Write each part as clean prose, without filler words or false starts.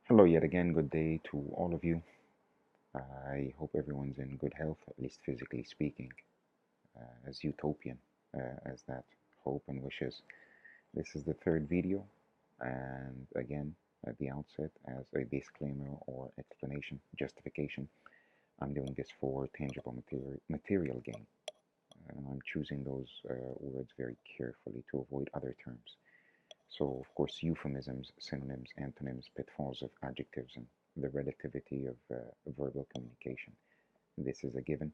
Hello, yet again. Good day to all of you. I hope everyone's in good health, at least physically speaking, as utopian as that hope and wishes. This is the third video, and again, at the outset, as a disclaimer or explanation, justification, I'm doing this for tangible material gain. And I'm choosing those words very carefully to avoid other terms. So, of course, euphemisms, synonyms, antonyms, pitfalls of adjectives, and the relativity of verbal communication. This is a given.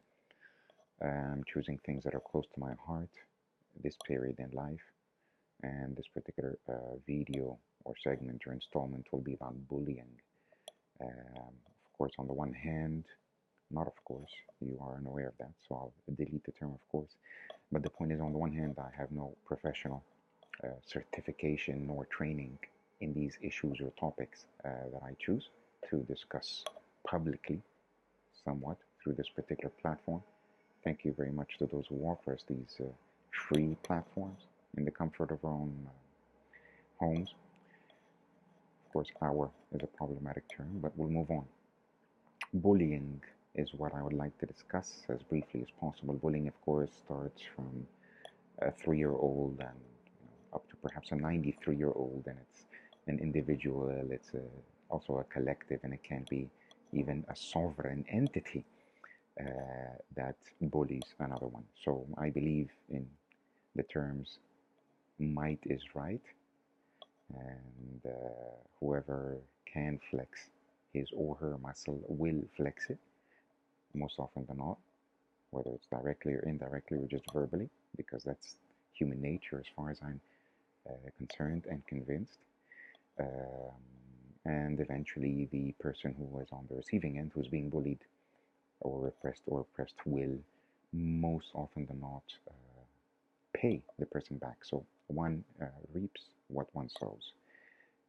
I'm choosing things that are close to my heart, this period in life, and this particular video or segment or installment will be about bullying. Of course, on the one hand, not of course, you are unaware of that, so I'll delete the term of course. But the point is, on the one hand, I have no professional certification nor training in these issues or topics that I choose to discuss publicly somewhat through this particular platform. Thank you very much to those who offer us these free platforms in the comfort of our own homes. Of course, our is a problematic term, but we'll move on. Bullying is what I would like to discuss as briefly as possible. Bullying, of course, starts from a 3-year-old and up to perhaps a 93-year-old, and it's an individual, it's also a collective, and it can be even a sovereign entity that bullies another one. So I believe in the terms might is right, and whoever can flex his or her muscle will flex it, most often than not, whether it's directly or indirectly or just verbally, because that's human nature as far as I'm concerned and convinced. And eventually, the person who is on the receiving end, who's being bullied or oppressed, will most often than not pay the person back. So one reaps what one sows,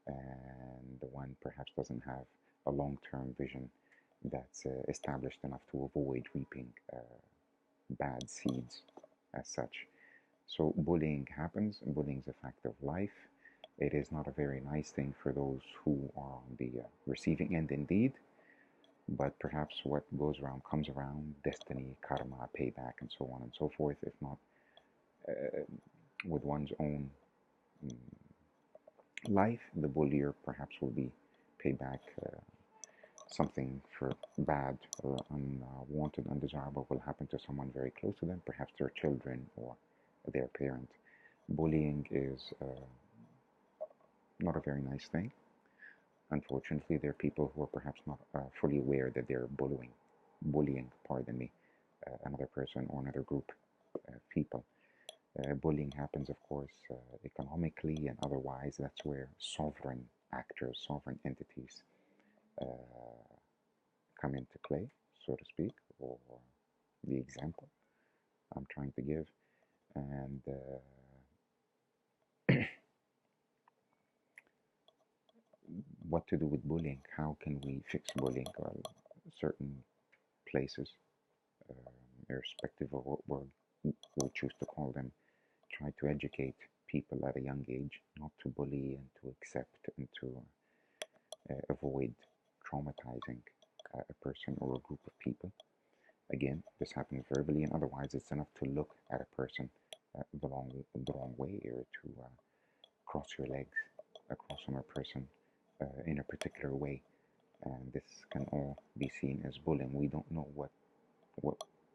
and the one perhaps doesn't have a long-term vision that's established enough to avoid reaping bad seeds as such. So bullying happens, and bullying is a fact of life. It is not a very nice thing for those who are on the receiving end indeed, but perhaps what goes around comes around, destiny, karma, payback, and so on and so forth, if not with one's own life, the bullier perhaps will be paid back. Something for bad or unwanted, undesirable will happen to someone very close to them, perhaps their children or their parent. Bullying is not a very nice thing. Unfortunately, there are people who are perhaps not fully aware that they're bullying, pardon me, another person or another group of people. Bullying happens, of course, economically and otherwise. That's where sovereign actors, sovereign entities come into play, so to speak, or the example I'm trying to give. And what to do with bullying? How can we fix bullying? Well, certain places, irrespective of what word we choose to call them, try to educate people at a young age not to bully and to accept and to avoid traumatizing a person or a group of people. Again, this happens verbally and otherwise. It's enough to look at a person the wrong way, or to cross your legs across on a person in a particular way, and this can all be seen as bullying. We don't know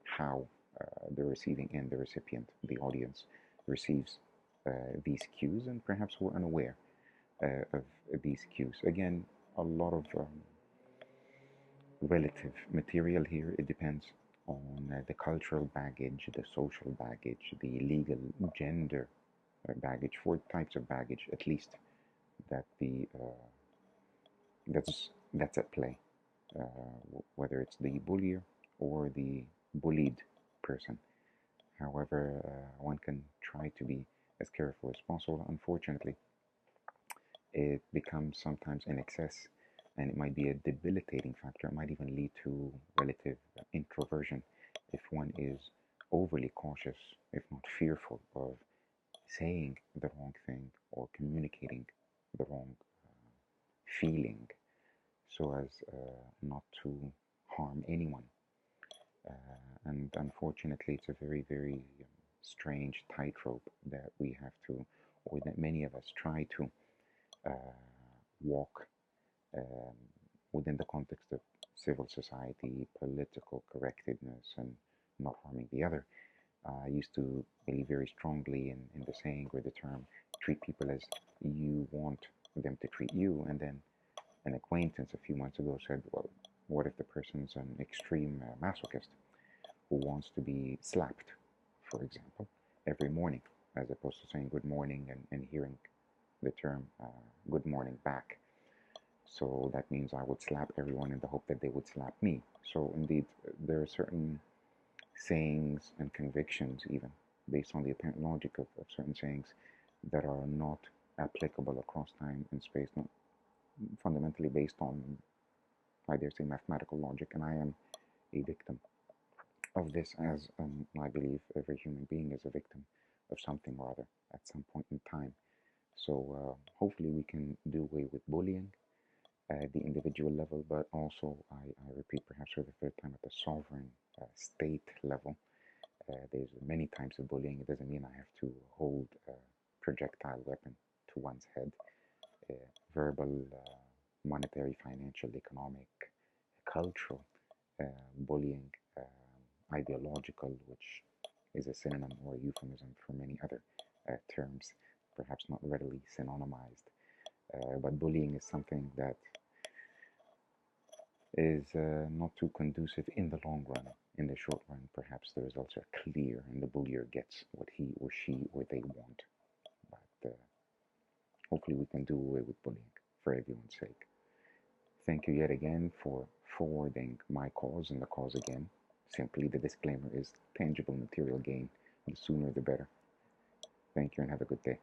how the receiving end, the recipient, the audience receives these cues, and perhaps we're unaware of these cues. Again, a lot of relative material here. It depends on the cultural baggage, the social baggage, the legal gender baggage, 4 types of baggage at least that the that's at play, whether it's the bullier or the bullied person. However, one can try to be as careful as possible. Unfortunately, it becomes sometimes in excess, and it might be a debilitating factor. It might even lead to relative introversion if one is overly cautious, if not fearful, of saying the wrong thing or communicating the wrong feeling so as not to harm anyone. And unfortunately, it's a very, very strange tightrope that we have to, or that many of us try to walk um, within the context of civil society, political correctness, and not harming the other. I used to believe very strongly in the saying or the term, treat people as you want them to treat you. And then an acquaintance a few months ago said, well, what if the person's an extreme masochist who wants to be slapped, for example, every morning, as opposed to saying good morning and hearing the term good morning back? So that means I would slap everyone in the hope that they would slap me. So indeed, there are certain sayings and convictions, even based on the apparent logic of certain sayings, that are not applicable across time and space, not fundamentally based on, I dare say, mathematical logic. And I am a victim of this, as I believe every human being is a victim of something or other at some point in time. So hopefully we can do away with bullying at the individual level, but also, I repeat perhaps for the third time, at the sovereign state level. There's many types of bullying. It doesn't mean I have to hold a projectile weapon to one's head. Uh, Verbal, monetary, financial, economic, cultural bullying, ideological, which is a synonym or a euphemism for many other terms, perhaps not readily synonymized. But bullying is something that is not too conducive in the long run. In the short run, perhaps the results are clear and the bullier gets what he or she or they want. But hopefully, we can do away with bullying for everyone's sake. Thank you yet again for forwarding my cause and the cause again. Simply, the disclaimer is tangible material gain. The sooner the better. Thank you and have a good day.